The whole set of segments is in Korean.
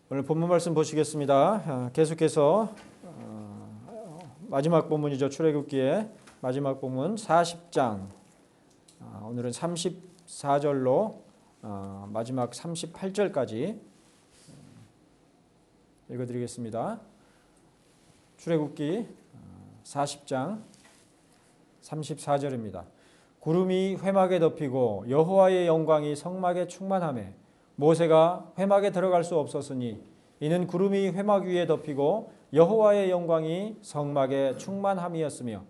오늘 본문 말씀 보시겠습니다. 계속해서 마지막 본문이죠. 출애굽기의 마지막 본문 40장. 오늘은 34절로 마지막 38절까지 읽어드리겠습니다. 출애굽기 40장 34절입니다. 구름이 회막에 덮이고 여호와의 영광이 성막에 충만하매 모세가 회막에 들어갈 수 없었으니 이는 구름이 회막 위에 덮이고 여호와의 영광이 성막에 충만함이었으며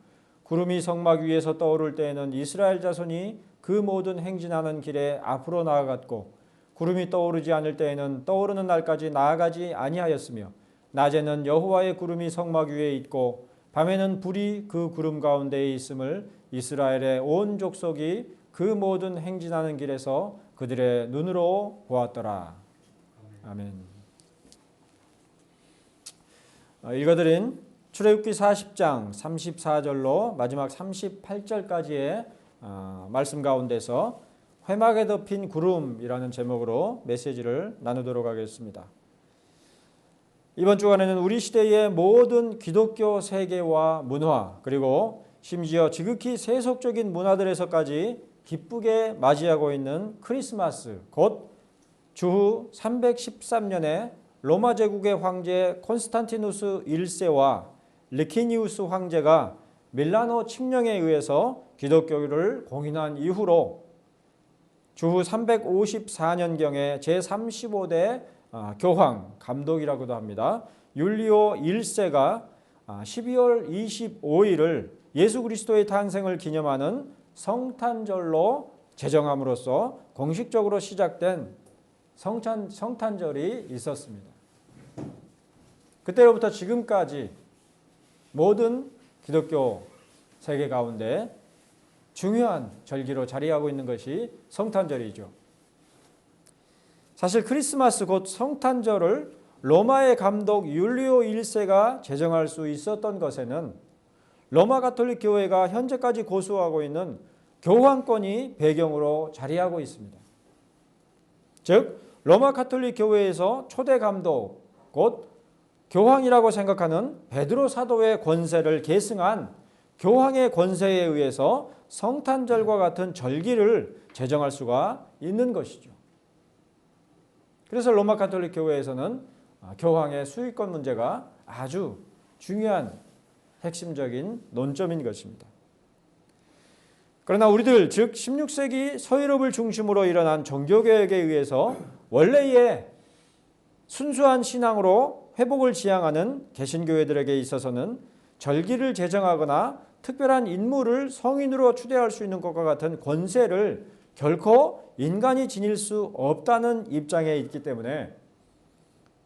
구름이 성막 위에서 떠오를 때에는 이스라엘 자손이 그 모든 행진하는 길에 앞으로 나아갔고 구름이 떠오르지 않을 때에는 떠오르는 날까지 나아가지 아니하였으며 낮에는 여호와의 구름이 성막 위에 있고 밤에는 불이 그 구름 가운데에 있음을 이스라엘의 온 족속이 그 모든 행진하는 길에서 그들의 눈으로 보았더라. 아멘. 읽어드린 출애굽기 40장 34절로 마지막 38절까지의 말씀 가운데서 회막에 덮인 구름이라는 제목으로 메시지를 나누도록 하겠습니다. 이번 주간에는 우리 시대의 모든 기독교 세계와 문화 그리고 심지어 지극히 세속적인 문화들에서까지 기쁘게 맞이하고 있는 크리스마스, 곧 주후 313년에 로마 제국의 황제 콘스탄티누스 1세와 리키니우스 황제가 밀라노 칙령에 의해서 기독교를 공인한 이후로 주후 354년경에 제35대 교황, 감독이라고도 합니다. 율리오 1세가 12월 25일을 예수 그리스도의 탄생을 기념하는 성탄절로 제정함으로써 공식적으로 시작된 성탄절이 있었습니다. 그때로부터 지금까지 모든 기독교 세계 가운데 중요한 절기로 자리하고 있는 것이 성탄절이죠. 사실 크리스마스 곧 성탄절을 로마의 감독 율리오 1세가 제정할 수 있었던 것에는 로마 가톨릭 교회가 현재까지 고수하고 있는 교황권이 배경으로 자리하고 있습니다. 즉 로마 가톨릭 교회에서 초대 감독 곧 교황이라고 생각하는 베드로 사도의 권세를 계승한 교황의 권세에 의해서 성탄절과 같은 절기를 제정할 수가 있는 것이죠. 그래서 로마 가톨릭 교회에서는 교황의 수익권 문제가 아주 중요한 핵심적인 논점인 것입니다. 그러나 우리들 즉 16세기 서유럽을 중심으로 일어난 종교개혁에 의해서 원래의 순수한 신앙으로 회복을 지향하는 개신교회들에게 있어서는 절기를 제정하거나 특별한 인물을 성인으로 추대할 수 있는 것과 같은 권세를 결코 인간이 지닐 수 없다는 입장에 있기 때문에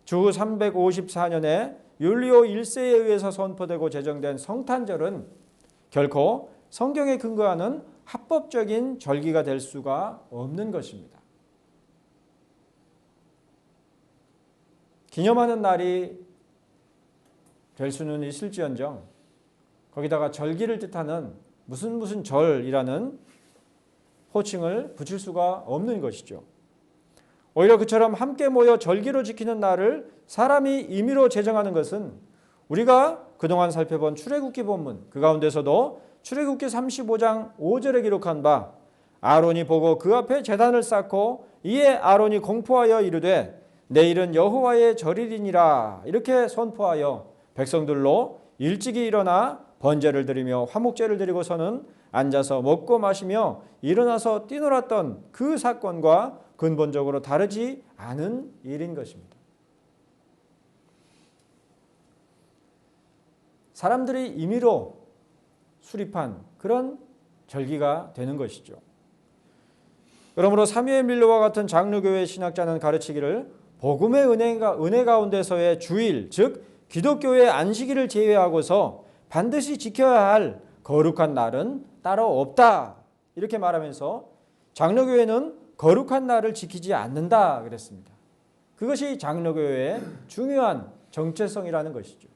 주후 354년에 율리오 1세에 의해서 선포되고 제정된 성탄절은 결코 성경에 근거하는 합법적인 절기가 될 수가 없는 것입니다. 기념하는 날이 될 수는 있을지언정 거기다가 절기를 뜻하는 무슨 절이라는 호칭을 붙일 수가 없는 것이죠. 오히려 그처럼 함께 모여 절기로 지키는 날을 사람이 임의로 제정하는 것은 우리가 그동안 살펴본 출애굽기 본문 그 가운데서도 출애굽기 35장 5절에 기록한 바 아론이 보고 그 앞에 제단을 쌓고 이에 아론이 공포하여 이르되 내일은 여호와의 절일이니라 이렇게 선포하여 백성들로 일찍이 일어나 번제를 드리며 화목제를 드리고서는 앉아서 먹고 마시며 일어나서 뛰놀았던 그 사건과 근본적으로 다르지 않은 일인 것입니다. 사람들이 임의로 수립한 그런 절기가 되는 것이죠. 그러므로 사무엘 밀러와 같은 장로교회 신학자는 가르치기를 복음의 은혜 가운데서의 주일 즉 기독교의 안식일을 제외하고서 반드시 지켜야 할 거룩한 날은 따로 없다 이렇게 말하면서 장로교회는 거룩한 날을 지키지 않는다 그랬습니다. 그것이 장로교회의 중요한 정체성이라는 것이죠.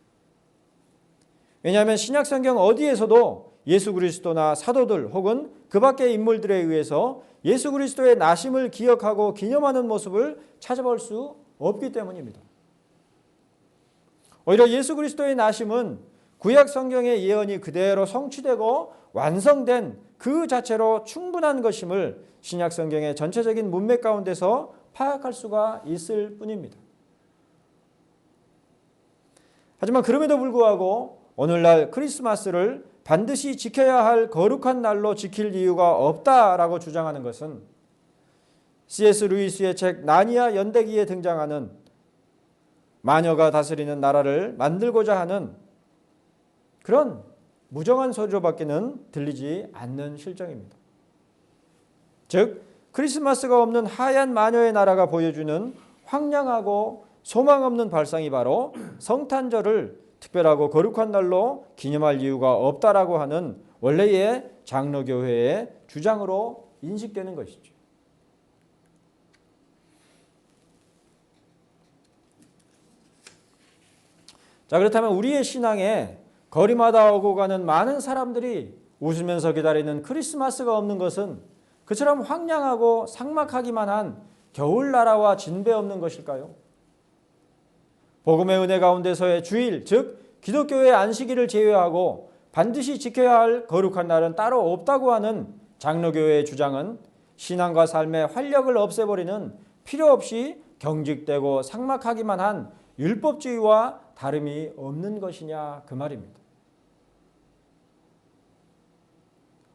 왜냐하면 신약성경 어디에서도 예수 그리스도나 사도들 혹은 그 밖의 인물들에 의해서 예수 그리스도의 나심을 기억하고 기념하는 모습을 찾아볼 수 없기 때문입니다. 오히려 예수 그리스도의 나심은 구약 성경의 예언이 그대로 성취되고 완성된 그 자체로 충분한 것임을 신약 성경의 전체적인 문맥 가운데서 파악할 수가 있을 뿐입니다. 하지만 그럼에도 불구하고 오늘날 크리스마스를 반드시 지켜야 할 거룩한 날로 지킬 이유가 없다라고 주장하는 것은 C.S. 루이스의 책 나니아 연대기에 등장하는 마녀가 다스리는 나라를 만들고자 하는 그런 무정한 소리로밖에는 들리지 않는 실정입니다. 즉 크리스마스가 없는 하얀 마녀의 나라가 보여주는 황량하고 소망 없는 발상이 바로 성탄절을 특별하고 거룩한 날로 기념할 이유가 없다라고 하는 원래의 장로교회의 주장으로 인식되는 것이죠. 자, 그렇다면 우리의 신앙에 거리마다 오고 가는 많은 사람들이 웃으면서 기다리는 크리스마스가 없는 것은 그처럼 황량하고 삭막하기만 한 겨울나라와 진배 없는 것일까요? 복음의 은혜 가운데서의 주일, 즉 기독교의 안식일을 제외하고 반드시 지켜야 할 거룩한 날은 따로 없다고 하는 장로교회의 주장은 신앙과 삶의 활력을 없애버리는 필요 없이 경직되고 삭막하기만 한 율법주의와 다름이 없는 것이냐 그 말입니다.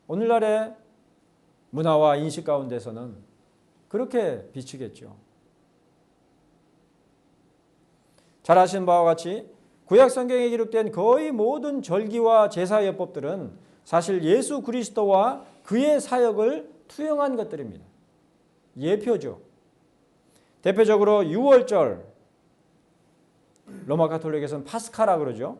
오늘날의 문화와 인식 가운데서는 그렇게 비치겠죠. 잘 아시는 바와 같이 구약 성경에 기록된 거의 모든 절기와 제사 예법들은 사실 예수 그리스도와 그의 사역을 투영한 것들입니다. 예표죠. 대표적으로 유월절, 로마 가톨릭에서는 파스카라 그러죠.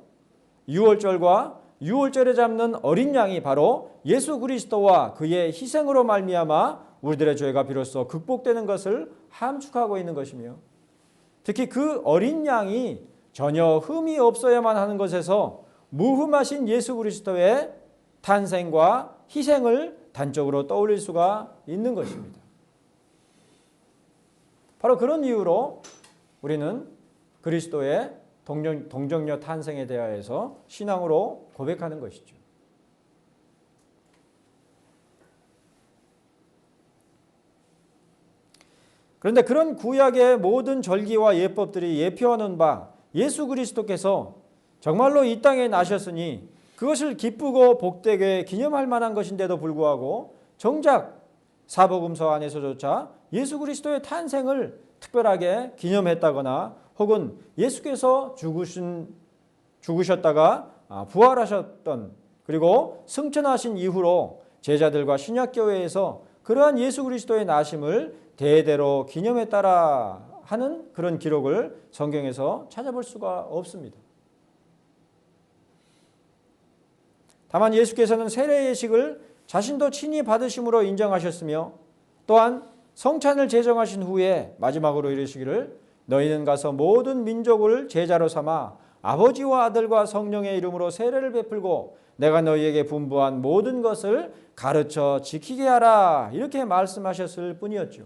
유월절과 유월절에 잡는 어린 양이 바로 예수 그리스도와 그의 희생으로 말미암아 우리들의 죄가 비로소 극복되는 것을 함축하고 있는 것이며, 특히 그 어린 양이 전혀 흠이 없어야만 하는 것에서 무흠하신 예수 그리스도의 탄생과 희생을 단적으로 떠올릴 수가 있는 것입니다. 바로 그런 이유로 우리는 그리스도의 동정녀 탄생에 대하여서 신앙으로 고백하는 것이죠. 그런데 그런 구약의 모든 절기와 예법들이 예표하는 바 예수 그리스도께서 정말로 이 땅에 나셨으니 그것을 기쁘고 복되게 기념할 만한 것인데도 불구하고 정작 사복음서 안에서조차 예수 그리스도의 탄생을 특별하게 기념했다거나 혹은 예수께서 죽으셨다가 부활하셨던 그리고 승천하신 이후로 제자들과 신약교회에서 그러한 예수 그리스도의 나심을 대대로 기념했다라 하는 그런 기록을 성경에서 찾아볼 수가 없습니다. 다만 예수께서는 세례 예식을 자신도 친히 받으심으로 인정하셨으며 또한 성찬을 제정하신 후에 마지막으로 이르시기를 너희는 가서 모든 민족을 제자로 삼아 아버지와 아들과 성령의 이름으로 세례를 베풀고 내가 너희에게 분부한 모든 것을 가르쳐 지키게 하라 이렇게 말씀하셨을 뿐이었죠.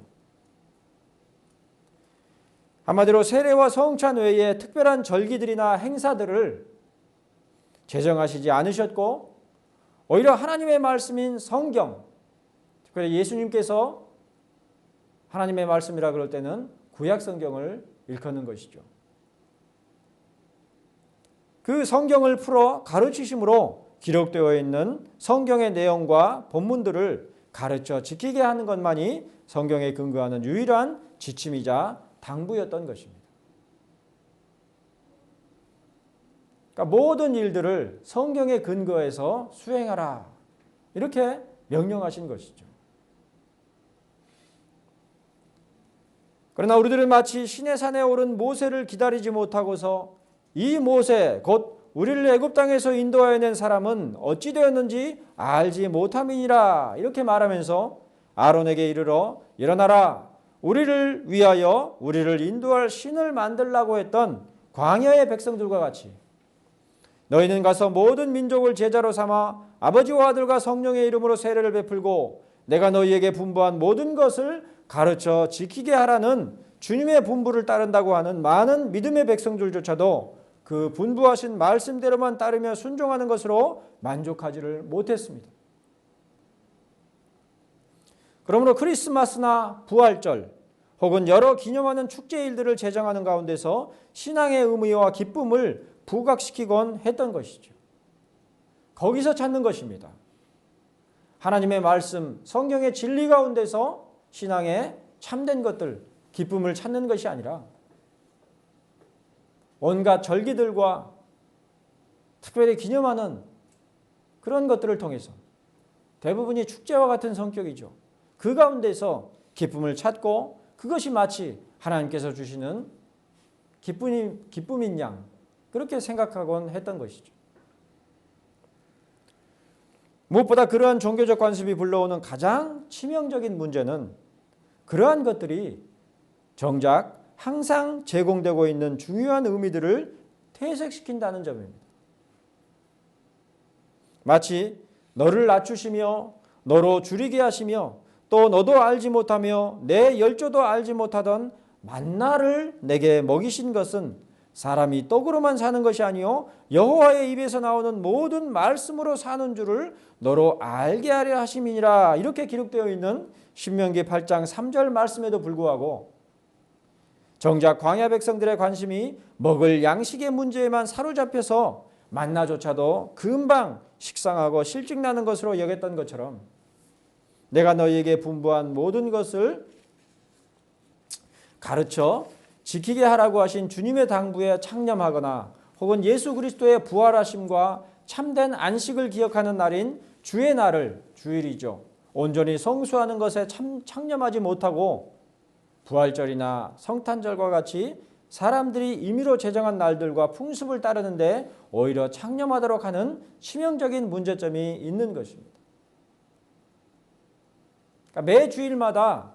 한마디로 세례와 성찬 외에 특별한 절기들이나 행사들을 제정하시지 않으셨고 오히려 하나님의 말씀인 성경, 특별히 예수님께서 하나님의 말씀이라 그럴 때는 구약 성경을 일컫는 것이죠. 그 성경을 풀어 가르치심으로 기록되어 있는 성경의 내용과 본문들을 가르쳐 지키게 하는 것만이 성경에 근거하는 유일한 지침이자 당부였던 것입니다. 그러니까 모든 일들을 성경에 근거해서 수행하라 이렇게 명령하신 것이죠. 그러나 우리들은 마치 시내 산에 오른 모세를 기다리지 못하고서 이 모세 곧 우리를 애굽 땅에서 인도하여낸 사람은 어찌 되었는지 알지 못함이니라 이렇게 말하면서 아론에게 이르러 일어나라 우리를 위하여 우리를 인도할 신을 만들라고 했던 광야의 백성들과 같이 너희는 가서 모든 민족을 제자로 삼아 아버지와 아들과 성령의 이름으로 세례를 베풀고 내가 너희에게 분부한 모든 것을 가르쳐 지키게 하라는 주님의 분부를 따른다고 하는 많은 믿음의 백성들조차도 그 분부하신 말씀대로만 따르며 순종하는 것으로 만족하지를 못했습니다. 그러므로 크리스마스나 부활절 혹은 여러 기념하는 축제일들을 제정하는 가운데서 신앙의 의미와 기쁨을 부각시키곤 했던 것이죠. 거기서 찾는 것입니다. 하나님의 말씀, 성경의 진리 가운데서 신앙의 참된 것들, 기쁨을 찾는 것이 아니라 온갖 절기들과 특별히 기념하는 그런 것들을 통해서 대부분이 축제와 같은 성격이죠. 그 가운데서 기쁨을 찾고 그것이 마치 하나님께서 주시는 기쁨인 양 그렇게 생각하곤 했던 것이죠. 무엇보다 그러한 종교적 관습이 불러오는 가장 치명적인 문제는 그러한 것들이 정작 항상 제공되고 있는 중요한 의미들을 퇴색시킨다는 점입니다. 마치 너를 낮추시며 너로 줄이게 하시며 또 너도 알지 못하며 내 열조도 알지 못하던 만나를 내게 먹이신 것은 사람이 떡으로만 사는 것이 아니요 여호와의 입에서 나오는 모든 말씀으로 사는 줄을 너로 알게 하려 하심이니라. 이렇게 기록되어 있는 신명기 8장 3절 말씀에도 불구하고 정작 광야 백성들의 관심이 먹을 양식의 문제에만 사로잡혀서 만나조차도 금방 식상하고 실증나는 것으로 여겼던 것처럼 내가 너희에게 분부한 모든 것을 가르쳐 지키게 하라고 하신 주님의 당부에 창념하거나 혹은 예수 그리스도의 부활하심과 참된 안식을 기억하는 날인 주의 날을, 주일이죠, 온전히 성수하는 것에 창념하지 못하고 부활절이나 성탄절과 같이 사람들이 임의로 제정한 날들과 풍습을 따르는데 오히려 창념하도록 하는 치명적인 문제점이 있는 것입니다. 그러니까 매 주일마다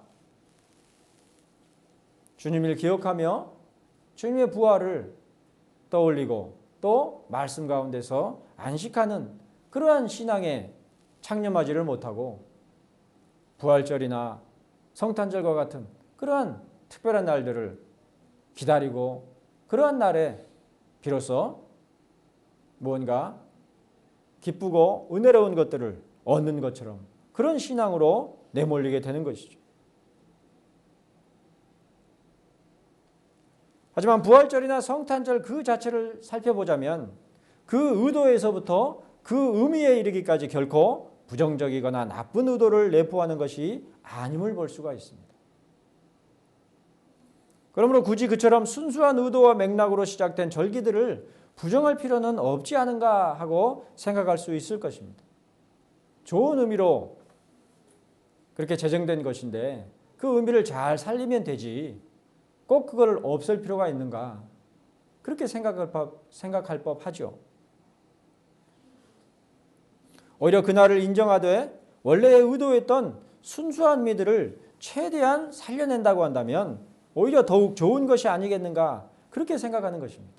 주님을 기억하며 주님의 부활을 떠올리고 또 말씀 가운데서 안식하는 그러한 신앙에 창념하지를 못하고 부활절이나 성탄절과 같은 그러한 특별한 날들을 기다리고 그러한 날에 비로소 무언가 기쁘고 은혜로운 것들을 얻는 것처럼 그런 신앙으로 내몰리게 되는 것이죠. 하지만 부활절이나 성탄절 그 자체를 살펴보자면 그 의도에서부터 그 의미에 이르기까지 결코 부정적이거나 나쁜 의도를 내포하는 것이 아님을 볼 수가 있습니다. 그러므로 굳이 그처럼 순수한 의도와 맥락으로 시작된 절기들을 부정할 필요는 없지 않은가 하고 생각할 수 있을 것입니다. 좋은 의미로 그렇게 제정된 것인데 그 의미를 잘 살리면 되지 꼭 그걸 없앨 필요가 있는가 그렇게 생각할 법하죠. 오히려 그날을 인정하되 원래의 의도했던 순수한 의미들을 최대한 살려낸다고 한다면 오히려 더욱 좋은 것이 아니겠는가 그렇게 생각하는 것입니다.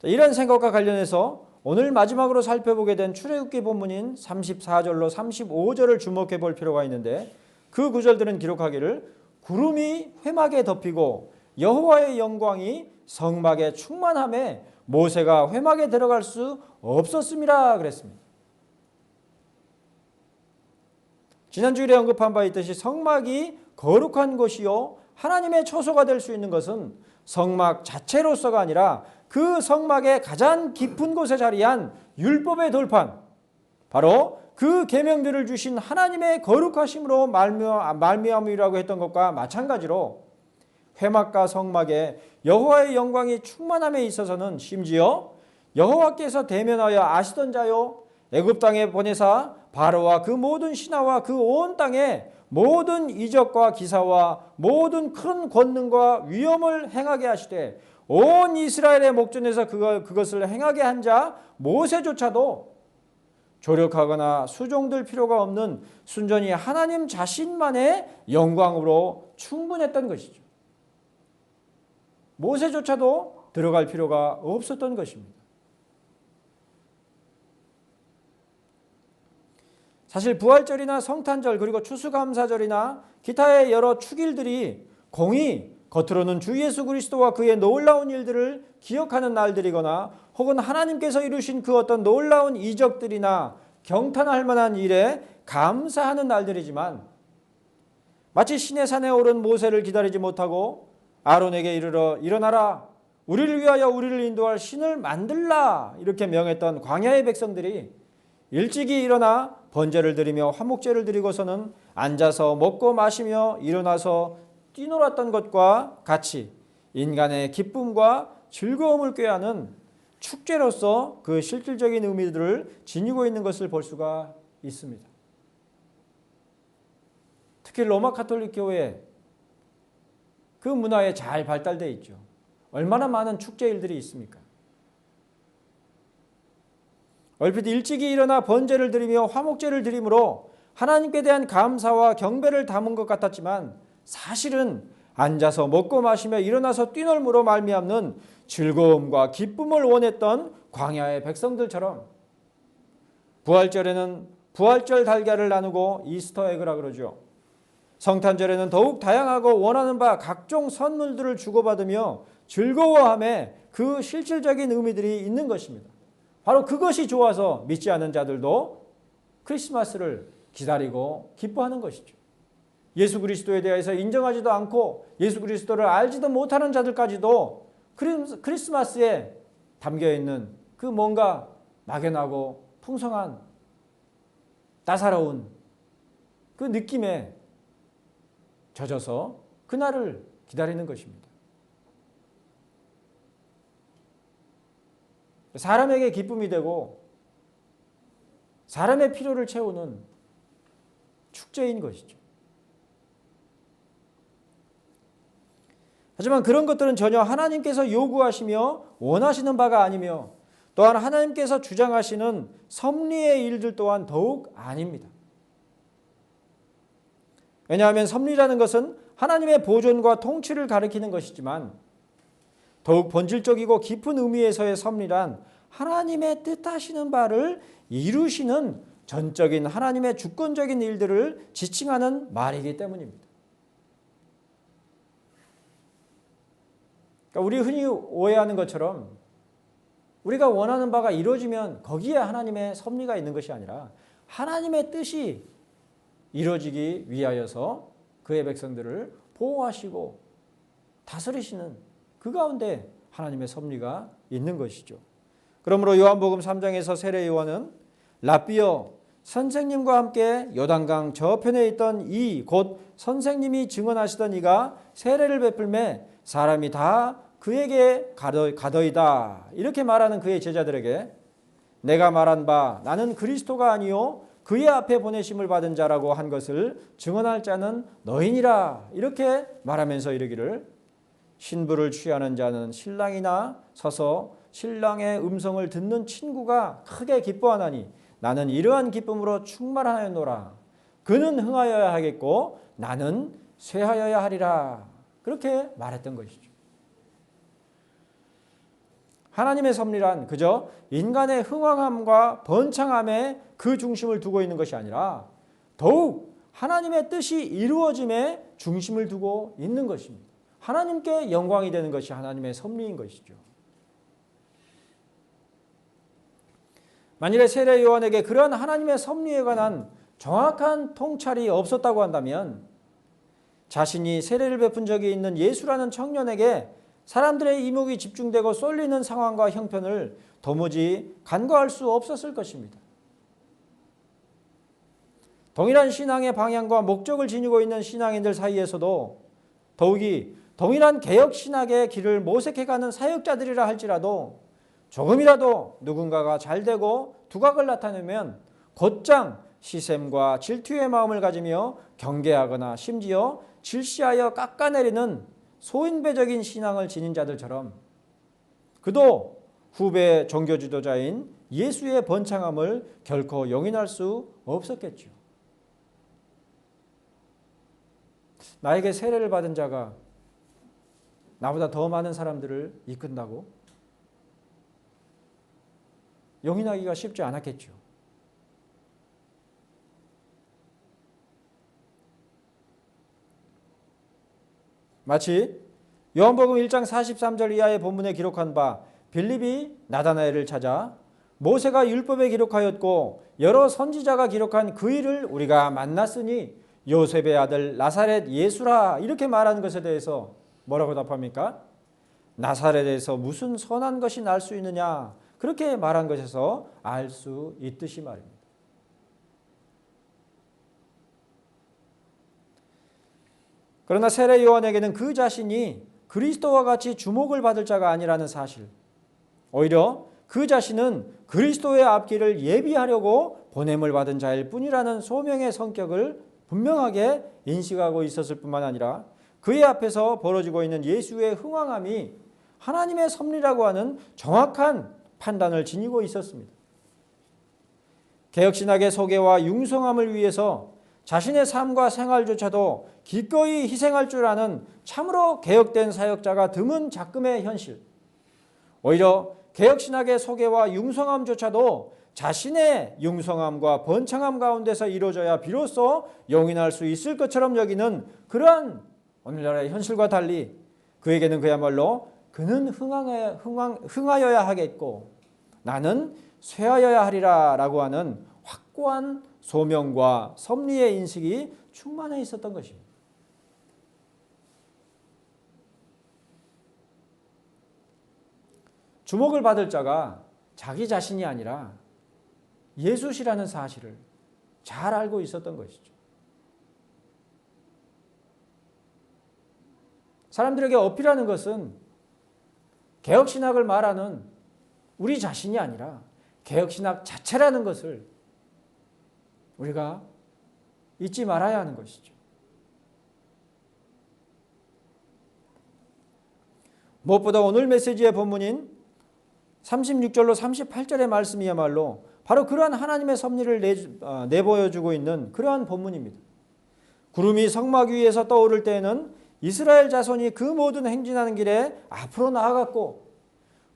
이런 생각과 관련해서 오늘 마지막으로 살펴보게 된 출애굽기 본문인 34절로 35절을 주목해 볼 필요가 있는데 그 구절들은 기록하기를 구름이 회막에 덮이고 여호와의 영광이 성막에 충만함에 모세가 회막에 들어갈 수 없었음이라 그랬습니다. 지난주일에 언급한 바 있듯이 성막이 거룩한 곳이요 하나님의 처소가 될 수 있는 것은 성막 자체로서가 아니라 그 성막의 가장 깊은 곳에 자리한 율법의 돌판, 바로 그 계명들을 주신 하나님의 거룩하심으로 말미암이라고 했던 것과 마찬가지로 회막과 성막에 여호와의 영광이 충만함에 있어서는 심지어 여호와께서 대면하여 아시던 자요 애굽 땅에 보내사 바로와 그 모든 신하와 그 온 땅에 모든 이적과 기사와 모든 큰 권능과 위엄을 행하게 하시되 온 이스라엘의 목전에서 그것을 행하게 한 자 모세조차도 조력하거나 수종될 필요가 없는 순전히 하나님 자신만의 영광으로 충분했던 것이죠. 모세조차도 들어갈 필요가 없었던 것입니다. 사실 부활절이나 성탄절 그리고 추수감사절이나 기타의 여러 축일들이 공이 겉으로는 주 예수 그리스도와 그의 놀라운 일들을 기억하는 날들이거나 혹은 하나님께서 이루신 그 어떤 놀라운 이적들이나 경탄할 만한 일에 감사하는 날들이지만 마치 시내산에 오른 모세를 기다리지 못하고 아론에게 이르러 일어나라 우리를 위하여 우리를 인도할 신을 만들라 이렇게 명했던 광야의 백성들이 일찍이 일어나 번제를 드리며 화목제를 드리고서는 앉아서 먹고 마시며 일어나서 뛰놀았던 것과 같이 인간의 기쁨과 즐거움을 꾀하는 축제로서 그 실질적인 의미들을 지니고 있는 것을 볼 수가 있습니다. 특히 로마 가톨릭 교회 그 문화에 잘 발달되어 있죠. 얼마나 많은 축제일들이 있습니까? 얼핏 일찍이 일어나 번제를 드리며 화목제를 드림으로 하나님께 대한 감사와 경배를 담은 것 같았지만 사실은 앉아서 먹고 마시며 일어나서 뛰놀므로 말미암는 즐거움과 기쁨을 원했던 광야의 백성들처럼 부활절에는 부활절 달걀을 나누고 이스터 에그라 그러죠. 성탄절에는 더욱 다양하고 원하는 바 각종 선물들을 주고받으며 즐거워함에 그 실질적인 의미들이 있는 것입니다. 바로 그것이 좋아서 믿지 않는 자들도 크리스마스를 기다리고 기뻐하는 것이죠. 예수 그리스도에 대해서 인정하지도 않고 예수 그리스도를 알지도 못하는 자들까지도 크리스마스에 담겨있는 그 뭔가 막연하고 풍성한 따사로운 그 느낌에 젖어서 그날을 기다리는 것입니다. 사람에게 기쁨이 되고 사람의 필요를 채우는 축제인 것이죠. 하지만 그런 것들은 전혀 하나님께서 요구하시며 원하시는 바가 아니며 또한 하나님께서 주장하시는 섭리의 일들 또한 더욱 아닙니다. 왜냐하면 섭리라는 것은 하나님의 보존과 통치를 가리키는 것이지만 더욱 본질적이고 깊은 의미에서의 섭리란 하나님의 뜻하시는 바를 이루시는 전적인 하나님의 주권적인 일들을 지칭하는 말이기 때문입니다. 그러니까 우리 흔히 오해하는 것처럼 우리가 원하는 바가 이루어지면 거기에 하나님의 섭리가 있는 것이 아니라 하나님의 뜻이 이루어지기 위하여서 그의 백성들을 보호하시고 다스리시는 그 가운데 하나님의 섭리가 있는 것이죠. 그러므로 요한복음 3장에서 세례 요한은 랍비여 선생님과 함께 요단강 저편에 있던 이 곧 선생님이 증언하시던 이가 세례를 베풀매 사람이 다 그에게 가더이다 이렇게 말하는 그의 제자들에게 내가 말한 바 나는 그리스도가 아니요 그의 앞에 보내심을 받은 자라고 한 것을 증언할 자는 너희니라 이렇게 말하면서 이르기를 신부를 취하는 자는 신랑이나 서서 신랑의 음성을 듣는 친구가 크게 기뻐하나니 나는 이러한 기쁨으로 충만하였노라. 그는 흥하여야 하겠고 나는 쇠하여야 하리라. 그렇게 말했던 것이죠. 하나님의 섭리란 그저 인간의 흥황함과 번창함에 그 중심을 두고 있는 것이 아니라 더욱 하나님의 뜻이 이루어짐에 중심을 두고 있는 것입니다. 하나님께 영광이 되는 것이 하나님의 섭리인 것이죠. 만일에 세례 요한에게 그러한 하나님의 섭리에 관한 정확한 통찰이 없었다고 한다면 자신이 세례를 베푼 적이 있는 예수라는 청년에게 사람들의 이목이 집중되고 쏠리는 상황과 형편을 도무지 간과할 수 없었을 것입니다. 동일한 신앙의 방향과 목적을 지니고 있는 신앙인들 사이에서도 더욱이 동일한 개혁신학의 길을 모색해가는 사역자들이라 할지라도 조금이라도 누군가가 잘되고 두각을 나타내면 곧장 시샘과 질투의 마음을 가지며 경계하거나 심지어 질시하여 깎아내리는 소인배적인 신앙을 지닌 자들처럼 그도 후배 종교 지도자인 예수의 번창함을 결코 용인할 수 없었겠죠. 나에게 세례를 받은 자가 나보다 더 많은 사람들을 이끈다고? 용인하기가 쉽지 않았겠죠. 마치 요한복음 1장 43절 이하의 본문에 기록한 바 빌립이 나다나엘을 찾아 모세가 율법에 기록하였고 여러 선지자가 기록한 그 일을 우리가 만났으니 요셉의 아들 나사렛 예수라 이렇게 말하는 것에 대해서 뭐라고 답합니까? 나사렛에서 무슨 선한 것이 날 수 있느냐 그렇게 말한 것에서 알 수 있듯이 말입니다. 그러나 세례 요한에게는 그 자신이 그리스도와 같이 주목을 받을 자가 아니라는 사실, 오히려 그 자신은 그리스도의 앞길을 예비하려고 보냄을 받은 자일 뿐이라는 소명의 성격을 분명하게 인식하고 있었을 뿐만 아니라 그의 앞에서 벌어지고 있는 예수의 흥왕함이 하나님의 섭리라고 하는 정확한 판단을 지니고 있었습니다. 개혁신학의 소개와 융성함을 위해서 자신의 삶과 생활조차도 기꺼이 희생할 줄 아는 참으로 개혁된 사역자가 드문 작금의 현실, 오히려 개혁신학의 소개와 융성함조차도 자신의 융성함과 번창함 가운데서 이루어져야 비로소 용인할 수 있을 것처럼 여기는 그러한 오늘날의 현실과 달리 그에게는 그야말로 그는 흥하여야 하겠고 나는 쇠하여야 하리라 라고 하는 확고한 소명과 섭리의 인식이 충만해 있었던 것입니다. 주목을 받을 자가 자기 자신이 아니라 예수시라는 사실을 잘 알고 있었던 것이죠. 사람들에게 어필하는 것은 개혁신학을 말하는 우리 자신이 아니라 개혁신학 자체라는 것을 우리가 잊지 말아야 하는 것이죠. 무엇보다 오늘 메시지의 본문인 36절로 38절의 말씀이야말로 바로 그러한 하나님의 섭리를 내보여주고 있는 그러한 본문입니다. 구름이 성막 위에서 떠오를 때에는 이스라엘 자손이 그 모든 행진하는 길에 앞으로 나아갔고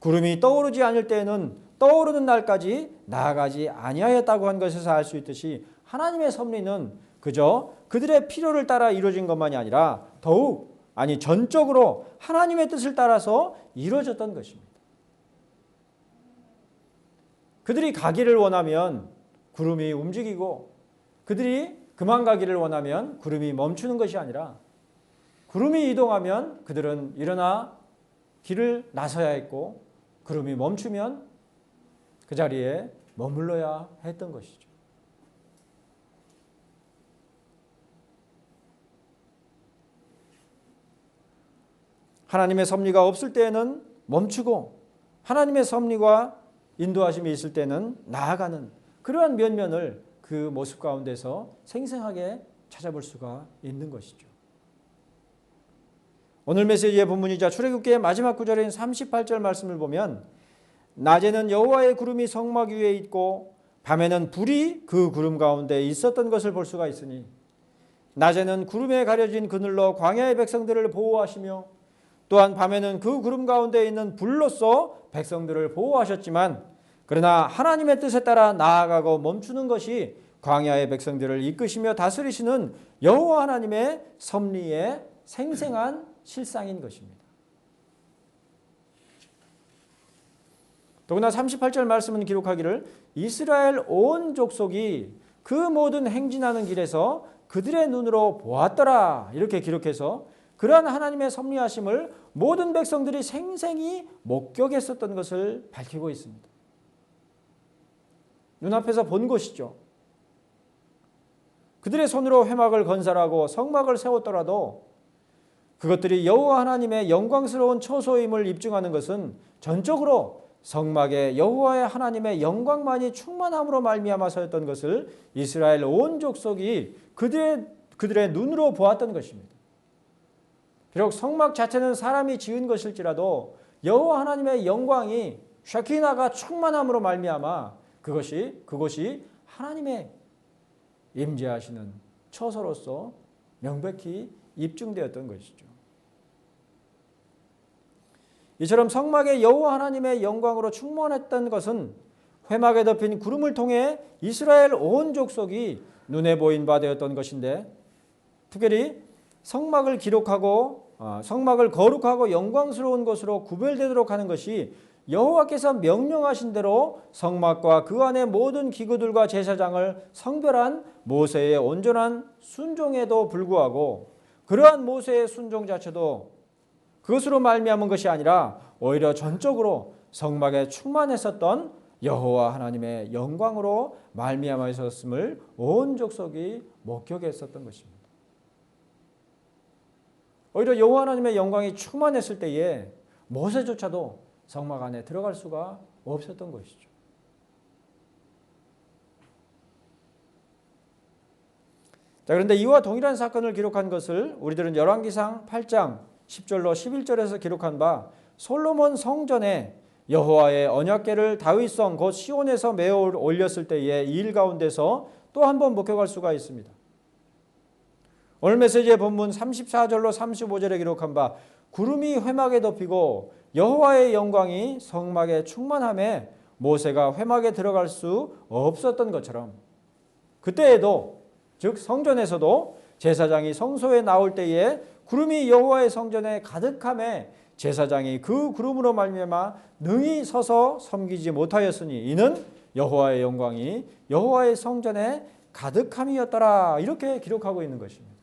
구름이 떠오르지 않을 때에는 떠오르는 날까지 나아가지 아니하였다고 한 것에서 알 수 있듯이 하나님의 섭리는 그저 그들의 필요를 따라 이루어진 것만이 아니라 전적으로 하나님의 뜻을 따라서 이루어졌던 것입니다. 그들이 가기를 원하면 구름이 움직이고 그들이 그만 가기를 원하면 구름이 멈추는 것이 아니라 구름이 이동하면 그들은 일어나 길을 나서야 했고 구름이 멈추면 그 자리에 머물러야 했던 것이죠. 하나님의 섭리가 없을 때에는 멈추고 하나님의 섭리와 인도하심이 있을 때는 나아가는 그러한 면면을 그 모습 가운데서 생생하게 찾아볼 수가 있는 것이죠. 오늘 메시지의 본문이자 출애굽기의 마지막 구절인 38절 말씀을 보면 낮에는 여호와의 구름이 성막 위에 있고 밤에는 불이 그 구름 가운데 있었던 것을 볼 수가 있으니 낮에는 구름에 가려진 그늘로 광야의 백성들을 보호하시며 또한 밤에는 그 구름 가운데 있는 불로서 백성들을 보호하셨지만 그러나 하나님의 뜻에 따라 나아가고 멈추는 것이 광야의 백성들을 이끄시며 다스리시는 여호와 하나님의 섭리의 생생한 실상인 것입니다. 더구나 38절 말씀은 기록하기를 이스라엘 온 족속이 그 모든 행진하는 길에서 그들의 눈으로 보았더라 이렇게 기록해서 그러한 하나님의 섭리하심을 모든 백성들이 생생히 목격했었던 것을 밝히고 있습니다. 눈앞에서 본 것이죠. 그들의 손으로 회막을 건설하고 성막을 세웠더라도 그것들이 여호와 하나님의 영광스러운 처소임을 입증하는 것은 전적으로 성막에 여호와의 하나님의 영광만이 충만함으로 말미암아서였던 것을 이스라엘 온 족속이 그들의 눈으로 보았던 것입니다. 비록 성막 자체는 사람이 지은 것일지라도 여호와 하나님의 영광이 샤키나가 충만함으로 말미암아 그것이 하나님의 임재하시는 처소로서 명백히 입증되었던 것이죠. 이처럼 성막의 여호와 하나님의 영광으로 충만했던 것은 회막에 덮인 구름을 통해 이스라엘 온 족속이 눈에 보인 바 되었던 것인데 특별히 성막을 기록하고 성막을 거룩하고 영광스러운 것으로 구별되도록 하는 것이 여호와께서 명령하신 대로 성막과 그 안의 모든 기구들과 제사장을 성별한 모세의 온전한 순종에도 불구하고 그러한 모세의 순종 자체도 그것으로 말미암은 것이 아니라 오히려 전적으로 성막에 충만했었던 여호와 하나님의 영광으로 말미암아 있었음을 온 족속이 목격했었던 것입니다. 오히려 여호와 하나님의 영광이 충만했을 때에 모세조차도 성막 안에 들어갈 수가 없었던 것이죠. 자, 그런데 이와 동일한 사건을 기록한 것을 우리들은 열왕기상 8장 10절로 11절에서 기록한 바 솔로몬 성전에 여호와의 언약궤를 다윗성 곧 시온에서 메어 올렸을 때의 이 일 가운데서 또 한 번 목격할 수가 있습니다. 오늘 메시지의 본문 34절로 35절에 기록한 바 구름이 회막에 덮이고 여호와의 영광이 성막에 충만함에 모세가 회막에 들어갈 수 없었던 것처럼 그때에도 즉 성전에서도 제사장이 성소에 나올 때에 구름이 여호와의 성전에 가득함에 제사장이 그 구름으로 말미암아 능히 서서 섬기지 못하였으니 이는 여호와의 영광이 여호와의 성전에 가득함이었더라 이렇게 기록하고 있는 것입니다.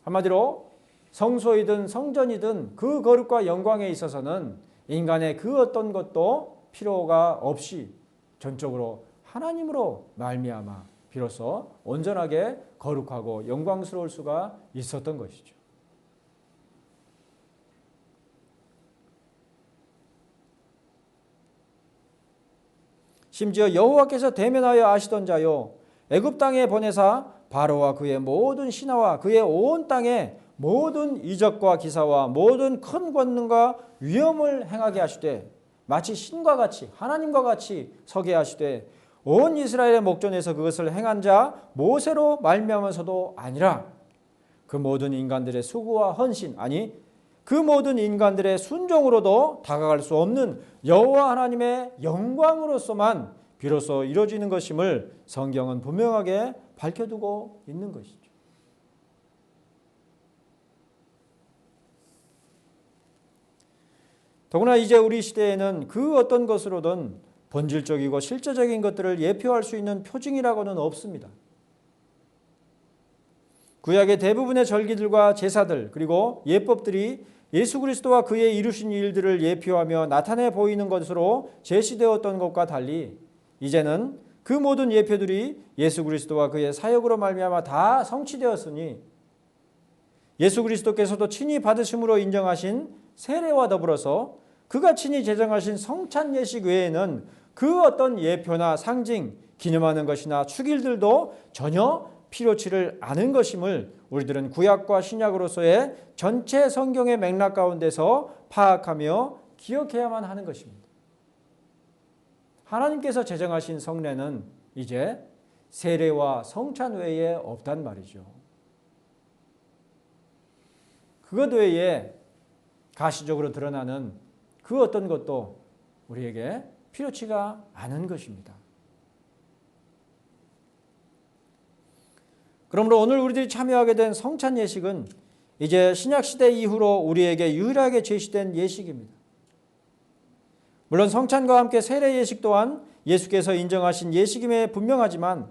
한마디로 성소이든 성전이든 그 거룩과 영광에 있어서는 인간의 그 어떤 것도 필요가 없이 전적으로 하나님으로 말미암아 비로소 온전하게 거룩하고 영광스러울 수가 있었던 것이죠. 심지어 여호와께서 대면하여 아시던 자요 애굽 땅에 보내사 바로와 그의 모든 신하와 그의 온 땅에 모든 이적과 기사와 모든 큰 권능과 위엄을 행하게 하시되 마치 신과 같이 하나님과 같이 서게 하시되 온 이스라엘의 목전에서 그것을 행한 자 모세로 말미암아서도 아니라 그 모든 인간들의 수고와 헌신 아니 그 모든 인간들의 순종으로도 다가갈 수 없는 여호와 하나님의 영광으로서만 비로소 이루어지는 것임을 성경은 분명하게 밝혀두고 있는 것이죠. 더구나 이제 우리 시대에는 그 어떤 것으로든 본질적이고 실제적인 것들을 예표할 수 있는 표징이라고는 없습니다. 구약의 대부분의 절기들과 제사들 그리고 예법들이 예수 그리스도와 그의 이루신 일들을 예표하며 나타내 보이는 것으로 제시되었던 것과 달리 이제는 그 모든 예표들이 예수 그리스도와 그의 사역으로 말미암아 다 성취되었으니 예수 그리스도께서도 친히 받으심으로 인정하신 세례와 더불어서 그가 친히 제정하신 성찬 예식 외에는 그 어떤 예표나 상징, 기념하는 것이나 축일들도 전혀 필요치를 않은 것임을 우리들은 구약과 신약으로서의 전체 성경의 맥락 가운데서 파악하며 기억해야만 하는 것입니다. 하나님께서 제정하신 성례는 이제 세례와 성찬 외에 없단 말이죠. 그것 외에 가시적으로 드러나는 그 어떤 것도 우리에게 필요치가 않은 것입니다. 그러므로 오늘 우리들이 참여하게 된 성찬 예식은 이제 신약시대 이후로 우리에게 유일하게 제시된 예식입니다. 물론 성찬과 함께 세례 예식 또한 예수께서 인정하신 예식임에 분명하지만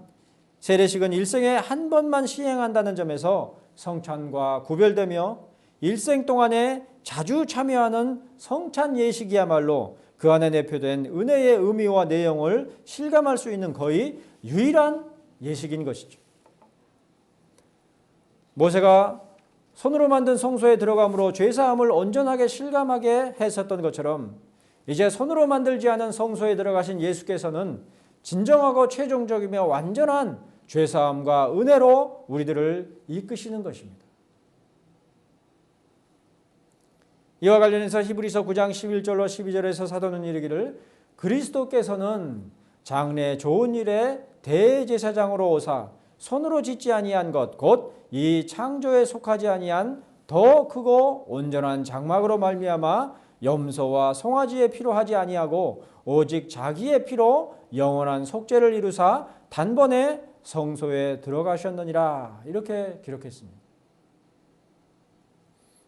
세례식은 일생에 한 번만 시행한다는 점에서 성찬과 구별되며 일생 동안에 자주 참여하는 성찬 예식이야말로 그 안에 내포된 은혜의 의미와 내용을 실감할 수 있는 거의 유일한 예식인 것이죠. 모세가 손으로 만든 성소에 들어감으로 죄사함을 온전하게 실감하게 했었던 것처럼 이제 손으로 만들지 않은 성소에 들어가신 예수께서는 진정하고 최종적이며 완전한 죄사함과 은혜로 우리들을 이끄시는 것입니다. 이와 관련해서 히브리서 9장 11절로 12절에서 사도는 이르기를 그리스도께서는 장래 좋은 일에 대제사장으로 오사 손으로 짓지 아니한 것 곧 이 창조에 속하지 아니한 더 크고 온전한 장막으로 말미암아 염소와 송아지의 피로 하지 아니하고 오직 자기의 피로 영원한 속죄를 이루사 단번에 성소에 들어가셨느니라 이렇게 기록했습니다.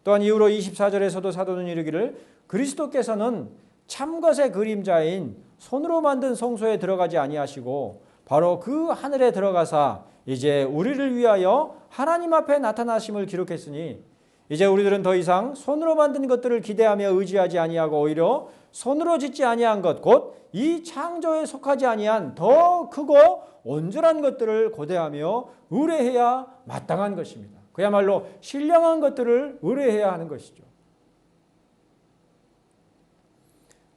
또한 이후로 24절에서도 사도는 이르기를 그리스도께서는 참것의 그림자인 손으로 만든 성소에 들어가지 아니하시고 바로 그 하늘에 들어가사 이제 우리를 위하여 하나님 앞에 나타나심을 기록했으니 이제 우리들은 더 이상 손으로 만든 것들을 기대하며 의지하지 아니하고 오히려 손으로 짓지 아니한 것 곧 이 창조에 속하지 아니한 더 크고 온전한 것들을 고대하며 의뢰해야 마땅한 것입니다. 그야말로 신령한 것들을 의뢰해야 하는 것이죠.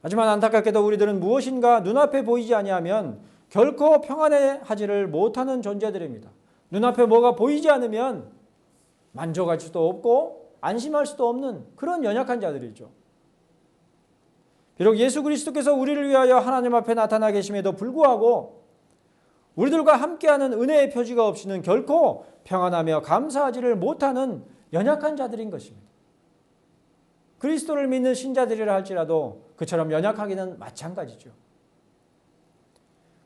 하지만 안타깝게도 우리들은 무엇인가 눈앞에 보이지 아니하면 결코 평안해하지를 못하는 존재들입니다. 눈앞에 뭐가 보이지 않으면 만족할 수도 없고 안심할 수도 없는 그런 연약한 자들이죠. 비록 예수 그리스도께서 우리를 위하여 하나님 앞에 나타나 계심에도 불구하고 우리들과 함께하는 은혜의 표지가 없이는 결코 평안하며 감사하지를 못하는 연약한 자들인 것입니다. 그리스도를 믿는 신자들이라 할지라도 그처럼 연약하기는 마찬가지죠.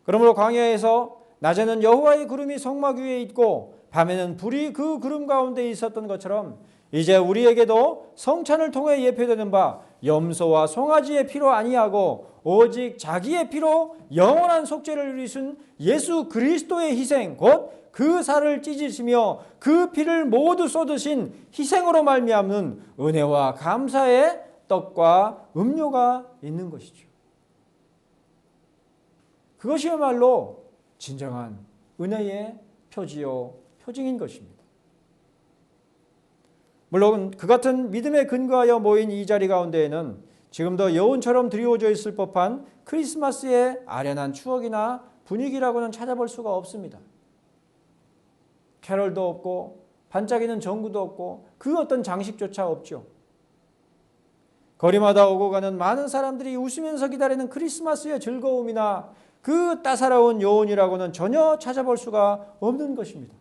그러므로 광야에서 낮에는 여호와의 구름이 성막 위에 있고 밤에는 불이 그 구름 가운데 있었던 것처럼 이제 우리에게도 성찬을 통해 예표되는 바 염소와 송아지의 피로 아니하고 오직 자기의 피로 영원한 속죄를 이루신 예수 그리스도의 희생 곧 그 살을 찢으시며 그 피를 모두 쏟으신 희생으로 말미암는 은혜와 감사의 떡과 음료가 있는 것이죠. 그것이야말로 진정한 은혜의 표지요 표징인 것입니다. 물론 그 같은 믿음에 근거하여 모인 이 자리 가운데에는 지금도 여운처럼 드리워져 있을 법한 크리스마스의 아련한 추억이나 분위기라고는 찾아볼 수가 없습니다. 캐럴도 없고 반짝이는 전구도 없고 그 어떤 장식조차 없죠. 거리마다 오고 가는 많은 사람들이 웃으면서 기다리는 크리스마스의 즐거움이나 그 따사로운 여운이라고는 전혀 찾아볼 수가 없는 것입니다.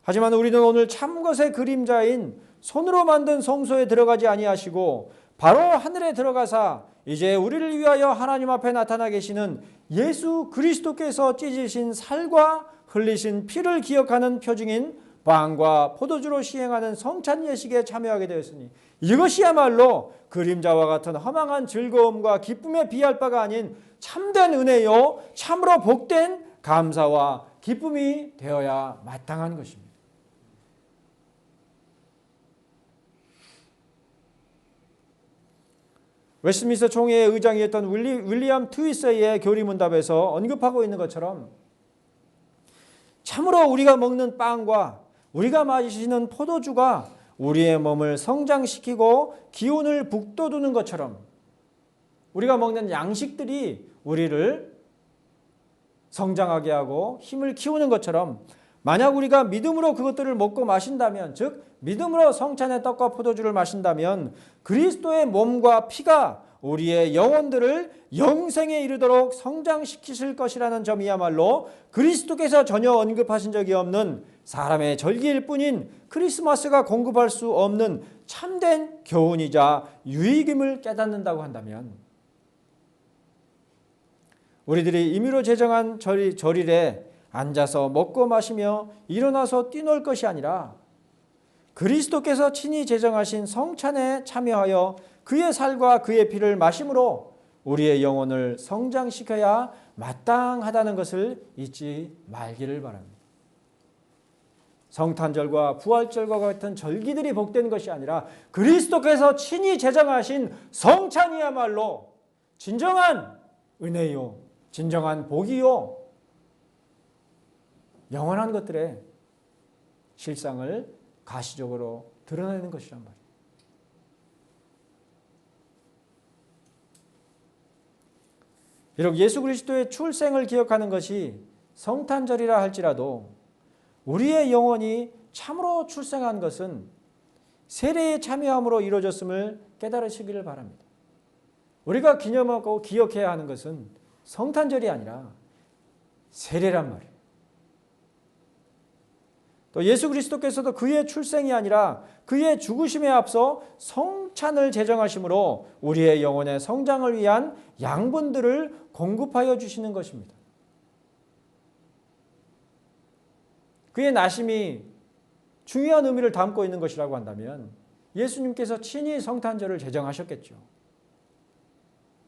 하지만 우리는 오늘 참것의 그림자인 손으로 만든 성소에 들어가지 아니하시고 바로 하늘에 들어가사 이제 우리를 위하여 하나님 앞에 나타나 계시는 예수 그리스도께서 찢으신 살과 흘리신 피를 기억하는 표징인 빵과 포도주로 시행하는 성찬 예식에 참여하게 되었으니 이것이야말로 그림자와 같은 허망한 즐거움과 기쁨에 비할 바가 아닌 참된 은혜요 참으로 복된 감사와 기쁨이 되어야 마땅한 것입니다. 웨스트민스터 총회의 의장이었던 윌리엄 트위서의 교리문답에서 언급하고 있는 것처럼 참으로 우리가 먹는 빵과 우리가 마시는 포도주가 우리의 몸을 성장시키고 기운을 북돋우는 것처럼 우리가 먹는 양식들이 우리를 성장하게 하고 힘을 키우는 것처럼 만약 우리가 믿음으로 그것들을 먹고 마신다면 즉 믿음으로 성찬의 떡과 포도주를 마신다면 그리스도의 몸과 피가 우리의 영혼들을 영생에 이르도록 성장시키실 것이라는 점이야말로 그리스도께서 전혀 언급하신 적이 없는 사람의 절기일 뿐인 크리스마스가 공급할 수 없는 참된 교훈이자 유익임을 깨닫는다고 한다면 우리들이 임의로 제정한 절일에 앉아서 먹고 마시며 일어나서 뛰놀 것이 아니라 그리스도께서 친히 제정하신 성찬에 참여하여 그의 살과 그의 피를 마심으로 우리의 영혼을 성장시켜야 마땅하다는 것을 잊지 말기를 바랍니다. 성탄절과 부활절과 같은 절기들이 복된 것이 아니라 그리스도께서 친히 제정하신 성찬이야말로 진정한 은혜요, 진정한 복이요, 영원한 것들의 실상을 가시적으로 드러내는 것이란 말이에요. 비록 예수 그리스도의 출생을 기억하는 것이 성탄절이라 할지라도 우리의 영혼이 참으로 출생한 것은 세례에 참여함으로 이루어졌음을 깨달으시기를 바랍니다. 우리가 기념하고 기억해야 하는 것은 성탄절이 아니라 세례란 말이에요. 또 예수 그리스도께서도 그의 출생이 아니라 그의 죽으심에 앞서 성찬을 제정하심으로 우리의 영혼의 성장을 위한 양분들을 공급하여 주시는 것입니다. 그의 나심이 중요한 의미를 담고 있는 것이라고 한다면 예수님께서 친히 성탄절을 제정하셨겠죠.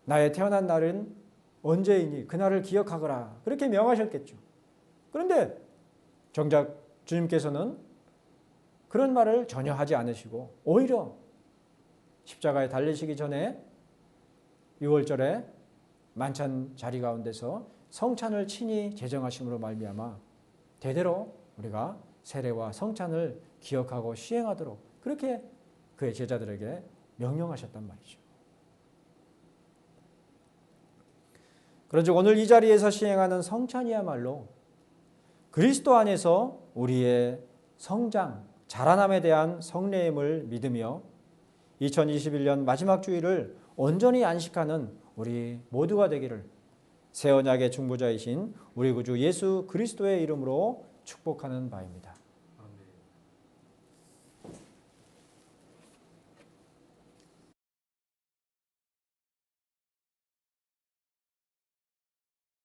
나의 태어난 날은 언제이니 그날을 기억하거라. 그렇게 명하셨겠죠. 그런데 정작 주님께서는 그런 말을 전혀 하지 않으시고 오히려 십자가에 달리시기 전에 6월절에 만찬 자리 가운데서 성찬을 친히 제정하심으로 말미암아 대대로 우리가 세례와 성찬을 기억하고 시행하도록 그렇게 그의 제자들에게 명령하셨단 말이죠. 그런즉 오늘 이 자리에서 시행하는 성찬이야말로 그리스도 안에서 우리의 성장, 자라남에 대한 성례임을 믿으며 2021년 마지막 주일을 온전히 안식하는 우리 모두가 되기를 새 언약의 중보자이신 우리 구주 예수 그리스도의 이름으로 축복하는 바입니다.